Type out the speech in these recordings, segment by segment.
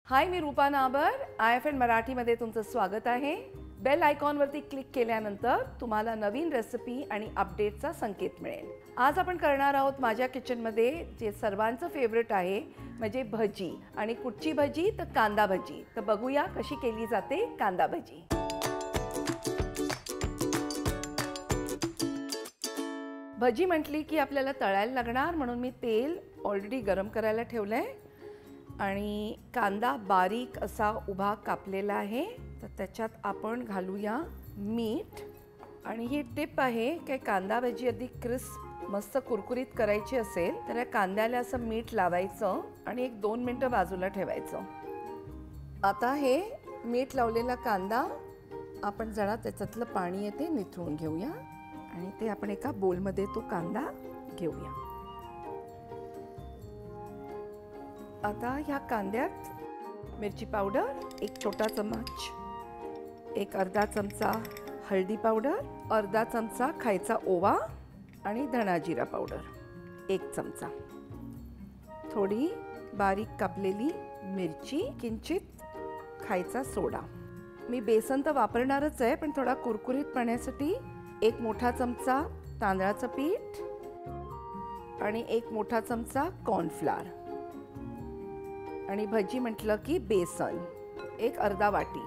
हाय, मी रूपा Nabar. IFN मराठीमध्ये तुमचं स्वागत आहे. बेल आयकॉनवरती क्लिक केल्यानंतर तुम्हाला नवीन रेसिपी आणि अपडेटचा संकेत मिळेल. आज आपण करणार आहोत माझ्या किचनमध्ये जे सर्वांचं फेवरेट आहे म्हणजे भजी. आणि कुठची भजी? तर कांदा भजी. तर बघूया कशी केली जाते कांदा भजी. भजी म्हटली की आपल्याला तळायला लागणार, म्हणून मी तेल ऑलरेडी गरम करायला ठेवलंय आणि कांदा बारीक असा उभा कापलेला आहे. तर त्याच्यात आपण घालूया मीठ. आणि ही टिप आहे की कांदा भजी अधिक क्रिस्प मस्त कुरकुरीत करायची असेल तर या कांद्याला असं मीठ लावायचं आणि 1-2 मिनिटं बाजूला ठेवायचं. आता हे मीठ लावलेला कांदा आपण जरा त्याच्यातलं पाणी येते निथळून घेऊया आणि ते आपण एका बोलमध्ये तो कांदा घेऊया. आता ह्या कांद्यात मिरची पावडर 1 छोटा चम्मच, 1 अर्धा चमचा हळदी पावडर, अर्धा चमचा खायचा ओवा आणि धणा जिरा पावडर 1 चमचा, थोडी बारीक कापलेली मिरची, किंचित खायचा सोडा. मी बेसन तर वापरणारच आहे, पण थोडा कुरकुरीतपणासाठी 1 मोठा चमचा तांदळाचं पीठ आणि 1 मोठा चमचा कॉर्नफ्लोअर. आणि भजी म्हटलं की बेसन 1 अर्धा वाटी.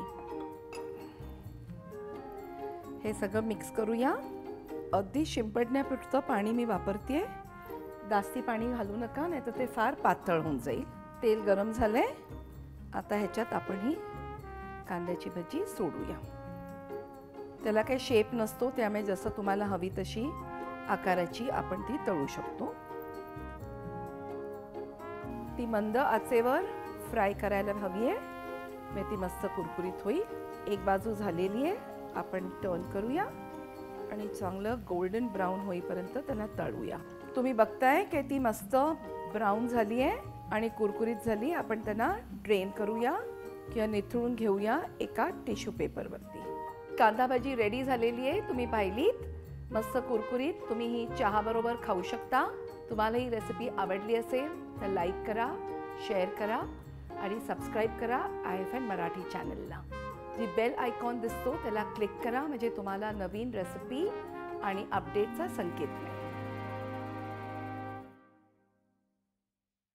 हे सगळं मिक्स करूया. अगदी शिंपडण्यापुरतं पाणी मी वापरते, जास्ती पाणी घालू नका, नाही तर ते फार पातळ होऊन जाईल. तेल गरम झालंय. आता ह्याच्यात आपण ही कांद्याची भजी सोडूया. त्याला काही शेप नसतो, त्यामुळे जसं तुम्हाला हवी तशी आकाराची आपण ती तळू शकतो. ती मंद आचेवर फ्राय करायला हवी आहे, म्हणजे ती मस्त कुरकुरीत होईल. एक बाजू झालेली आहे, आपण टर्न करूया आणि चांगलं गोल्डन ब्राऊन होईपर्यंत त्याला तळूया. तुम्ही बघताय की ती मस्त ब्राऊन झाली आहे आणि कुरकुरीत झाली. आपण त्यांना ड्रेन करूया किंवा निथळून घेऊया एका टिश्यू पेपरवरती. कांदा भाजी रेडी झालेली आहे. तुम्ही पाहिलीत, मस्त कुरकुरीत. तुम्ही ही चहाबरोबर खाऊ शकता. तुम्हाला ही रेसिपी आवडली असेल तर लाईक करा, शेअर करा आणि सबस्क्राईब करा IFN मराठी चॅनलला. जी बेल आयकॉन दिसतो त्याला क्लिक करा, म्हणजे तुम्हाला नवीन रेसिपी आणि अपडेटचा संकेत मिळेल.